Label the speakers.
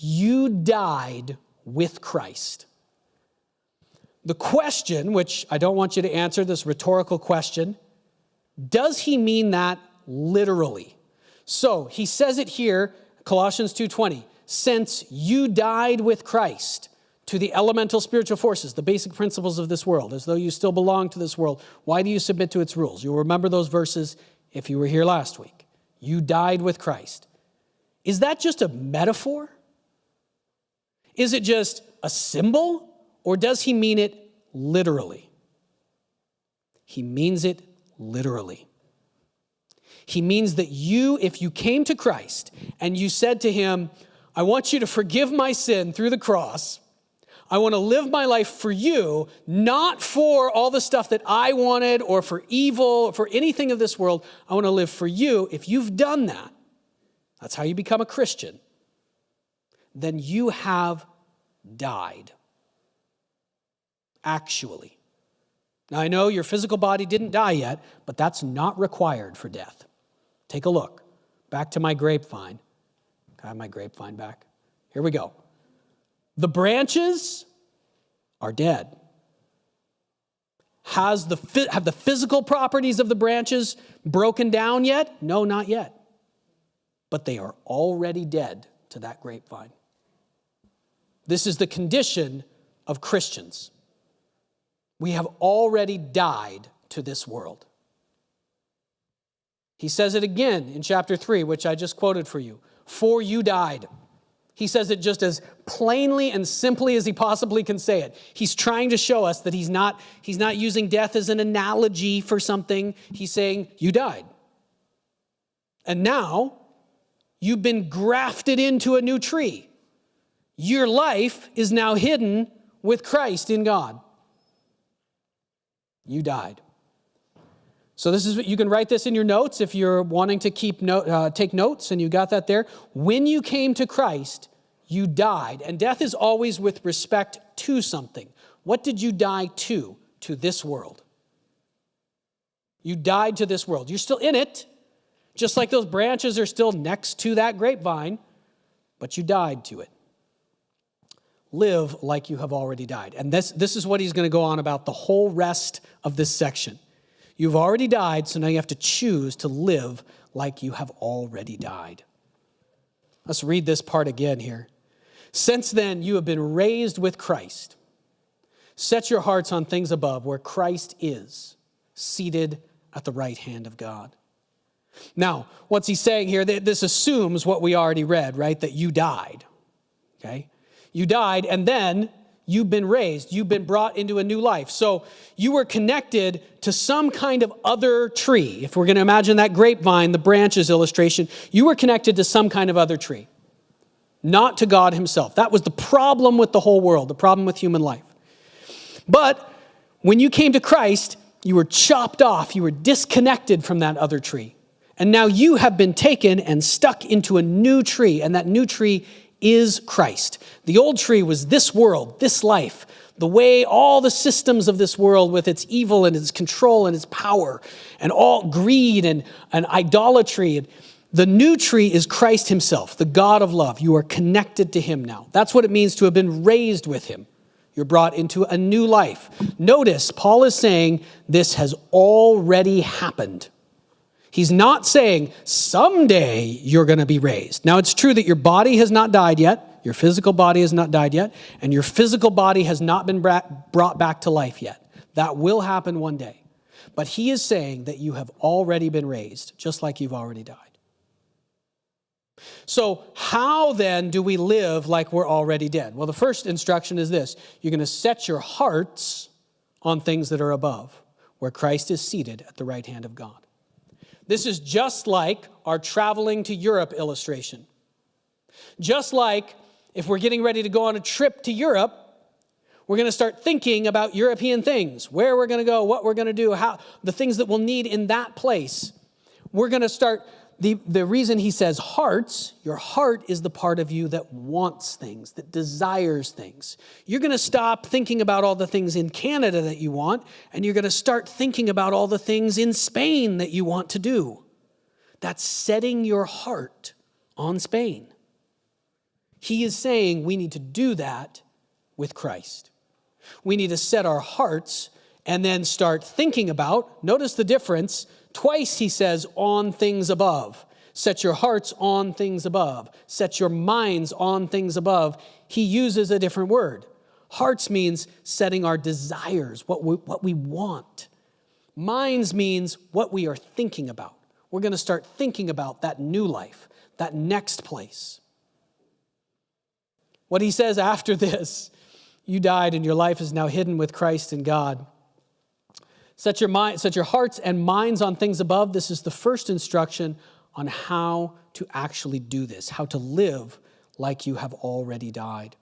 Speaker 1: You died with Christ. The question, which I don't want you to answer, this rhetorical question, does he mean that literally? So he says it here, Colossians 2:20, since you died with Christ to the elemental spiritual forces, the basic principles of this world, as though you still belong to this world, why do you submit to its rules? You'll remember those verses if you were here last week. You died with Christ. Is that just a metaphor? Is it just a symbol? Or does he mean it literally? He means it literally. He means that you, if you came to Christ and you said to him, I want you to forgive my sin through the cross. I want to live my life for you, not for all the stuff that I wanted or for evil, or for anything of this world. I want to live for you. If you've done that, that's how you become a Christian, then you have died. Actually. Now, I know your physical body didn't die yet, but that's not required for death. Take a look. Back to my grapevine. I have my grapevine back. Here we go. The branches are dead. Have the physical properties of the branches broken down yet? No, not yet. But they are already dead to that grapevine. This is the condition of Christians. We have already died to this world. He says it again in chapter 3, which I just quoted for you. For you died. He says it just as plainly and simply as he possibly can say it. He's trying to show us that he's not using death as an analogy for something. He's saying, you died. And now, you've been grafted into a new tree. Your life is now hidden with Christ in God. You died. So this is what you can write this in your notes if you're wanting to take notes, and you got that there. When you came to Christ, you died. And death is always with respect to something. What did you die to? To this world. You died to this world. You're still in it, just like those branches are still next to that grapevine, but you died to it. Live like you have already died. And this is what he's going to go on about the whole rest of this section. You've already died, so now you have to choose to live like you have already died. Let's read this part again here. Since then, you have been raised with Christ. Set your hearts on things above, where Christ is, seated at the right hand of God. Now, what's he saying here? This assumes what we already read, right? That you died, okay? You died, and then you've been raised. You've been brought into a new life. So you were connected to some kind of other tree. If we're going to imagine that grapevine, the branches illustration, you were connected to some kind of other tree, not to God himself. That was the problem with the whole world, the problem with human life. But when you came to Christ, you were chopped off. You were disconnected from that other tree. And now you have been taken and stuck into a new tree, and that new tree is Christ. The old tree was this world, this life, the way all the systems of this world with its evil and its control and its power and all greed and idolatry. The new tree is Christ himself, the God of love. You are connected to him now. That's what it means to have been raised with him. You're brought into a new life. Notice, Paul is saying this has already happened. He's not saying someday you're going to be raised. Now, it's true that your body has not died yet. Your physical body has not died yet. And your physical body has not been brought back to life yet. That will happen one day. But he is saying that you have already been raised, just like you've already died. So how then do we live like we're already dead? Well, the first instruction is this. You're going to set your hearts on things that are above, where Christ is seated at the right hand of God. This is just like our traveling to Europe illustration. Just like if we're getting ready to go on a trip to Europe, we're going to start thinking about European things, where we're going to go, what we're going to do, how the things that we'll need in that place. We're going to start, the reason he says hearts, your heart is the part of you that wants things, that desires things. You're going to stop thinking about all the things in Canada that you want, and you're going to start thinking about all the things in Spain that you want to do. That's setting your heart on Spain. He is saying we need to do that with Christ. We need to set our hearts and then start thinking about, notice the difference, twice he says, on things above. Set your hearts on things above. Set your minds on things above. He uses a different word. Hearts means setting our desires, what we want. Minds means what we are thinking about. We're going to start thinking about that new life, that next place. What he says after this, you died and your life is now hidden with Christ in God. Set your hearts and minds on things above. This is the first instruction on how to actually do this, how to live like you have already died.